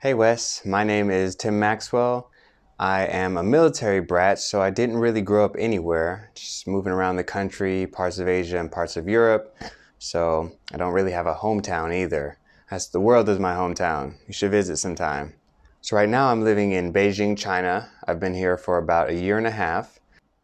Hey Wes, my name is Tim Maxwell. I am a military brat, so I didn't really grow up anywhere, just moving around the country, parts of Asia and parts of Europe. So I don't really have a hometown either. The world is my hometown. You should visit sometime. So right now I'm living in Beijing, China. I've been here for about a year and a half.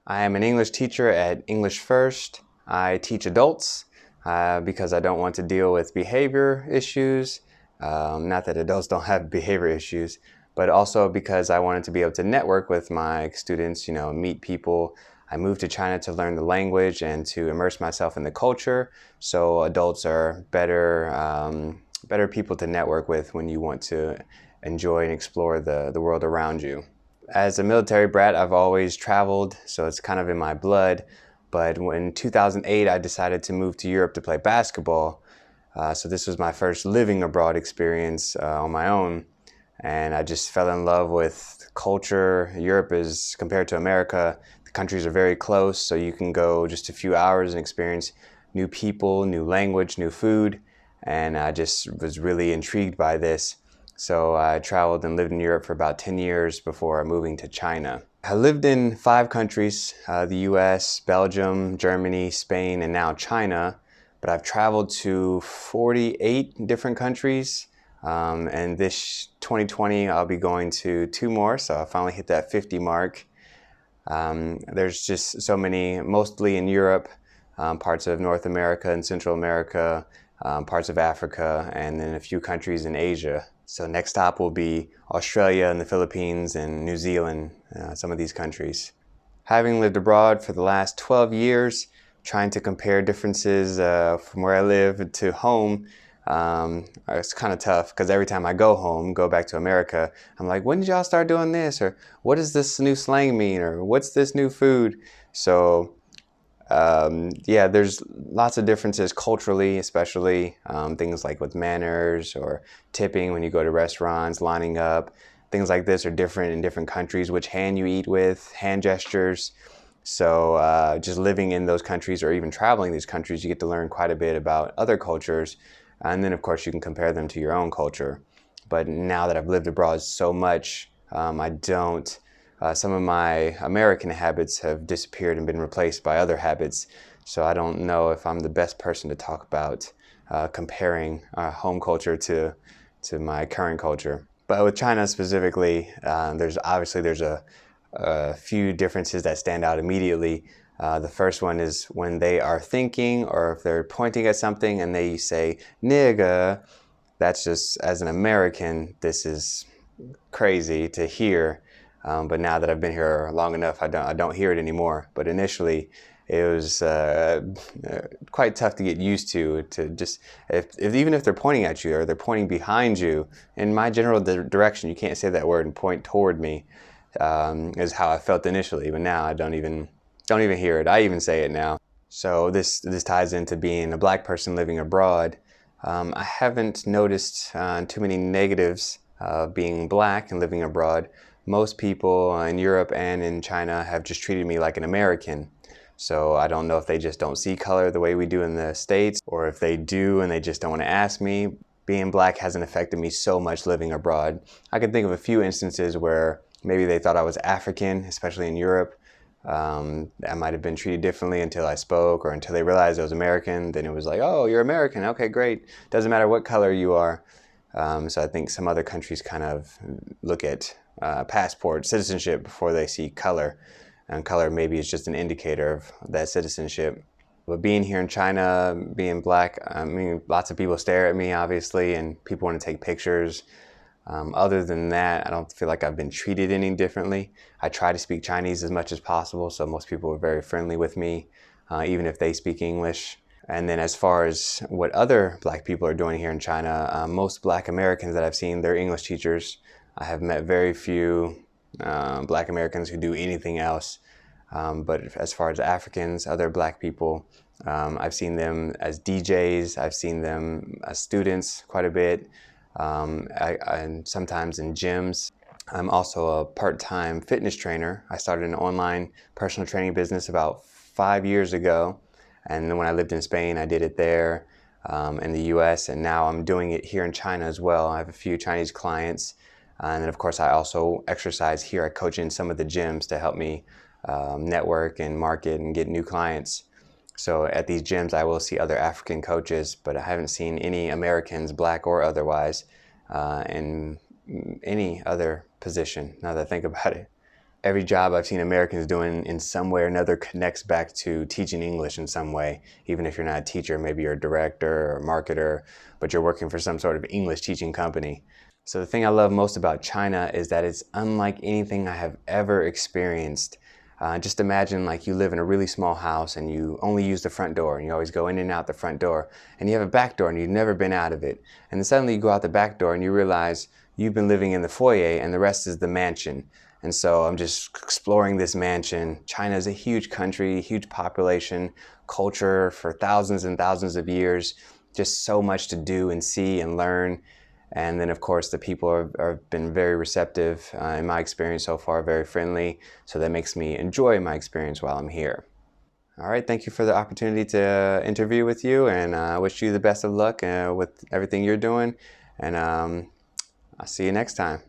I am an English teacher at English First. I teach adults because I don't want to deal with behavior issues. Not that adults don't have behavior issues, but also because I wanted to be able to network with my students, meet people. I moved to China to learn the language and to immerse myself in the culture. So adults are better people to network with when you want to enjoy and explore the world around you. As a military brat, I've always traveled, so it's kind of in my blood. But in 2008, I decided to move to Europe to play basketball. So this was my first living abroad experience on my own. And I just fell in love with culture. Europe is, compared to America, the countries are very close, so you can go just a few hours and experience new people, new language, new food. And I just was really intrigued by this. So I traveled and lived in Europe for about 10 years before moving to China. I lived in 5 countries, the US, Belgium, Germany, Spain, and now China. But I've traveled to 48 different countries. And this 2020, I'll be going to 2 more, so I finally hit that 50 mark. There's just so many, mostly in Europe, parts of North America and Central America, parts of Africa, and then a few countries in Asia. So next stop will be Australia and the Philippines and New Zealand, some of these countries. Having lived abroad for the last 12 years, trying to compare differences from where I live to home, it's kind of tough because every time I go back to America, I'm like, when did y'all start doing this? Or what does this new slang mean? Or what's this new food? So yeah, there's lots of differences culturally, especially things like with manners or tipping when you go to restaurants, lining up. Things like this are different in different countries, which hand you eat with, hand gestures. So just living in those countries or even traveling these countries, you get to learn quite a bit about other cultures. And then, of course, you can compare them to your own culture. But now that I've lived abroad so much, I don't. Some of my American habits have disappeared and been replaced by other habits. So I don't know if I'm the best person to talk about comparing home culture to my current culture. But with China specifically, there's a few differences that stand out immediately. The first one is when they are thinking or if they're pointing at something and they say nigga. That's just, as an American, this is crazy to hear. But now that I've been here long enough, I don't hear it anymore. But initially, it was quite tough to get used to just, even if they're pointing at you or they're pointing behind you, in my general direction, you can't say that word and point toward me, is how I felt initially. But now I don't even hear it. I even say it now. So this ties into being a black person living abroad. I haven't noticed too many negatives of being black and living abroad. Most people in Europe and in China have just treated me like an American. So I don't know if they just don't see color the way we do in the States, or if they do and they just don't want to ask me. Being black hasn't affected me so much living abroad. I can think of a few instances where maybe they thought I was African, especially in Europe. I might have been treated differently until I spoke or until they realized I was American. Then it was like, oh, you're American. Okay, great. Doesn't matter what color you are. So I think some other countries kind of look at passport, citizenship before they see color. And color maybe is just an indicator of that citizenship. But being here in China, being black, I mean, lots of people stare at me, obviously, and people want to take pictures. Other than that, I don't feel like I've been treated any differently. I try to speak Chinese as much as possible, so most people are very friendly with me, even if they speak English. And then as far as what other black people are doing here in China, most black Americans that I've seen, they're English teachers. I have met very few black Americans who do anything else. But as far as Africans, other black people, I've seen them as DJs. I've seen them as students quite a bit. And sometimes in gyms. I'm also a part-time fitness trainer. I started an online personal training business about 5 years ago. And then when I lived in Spain, I did it there, in the US, and now I'm doing it here in China as well. I have a few Chinese clients. And then of course I also exercise here. I coach in some of the gyms to help me network and market and get new clients. So at these gyms I will see other African coaches, but I haven't seen any Americans, black or otherwise, in any other position, now that I think about it. Every job I've seen Americans doing in some way or another connects back to teaching English in some way. Even if you're not a teacher, maybe you're a director or a marketer, but you're working for some sort of English teaching company. So the thing I love most about China is that it's unlike anything I have ever experienced. Just imagine like you live in a really small house and you only use the front door and you always go in and out the front door, and you have a back door and you've never been out of it. And then suddenly you go out the back door and you realize you've been living in the foyer and the rest is the mansion. And so I'm just exploring this mansion. China is a huge country, huge population, culture for thousands and thousands of years, just so much to do and see and learn. And then of course the people have been very receptive, in my experience so far, very friendly. So that makes me enjoy my experience while I'm here. All right, thank you for the opportunity to interview with you, and I wish you the best of luck with everything you're doing. And I'll see you next time.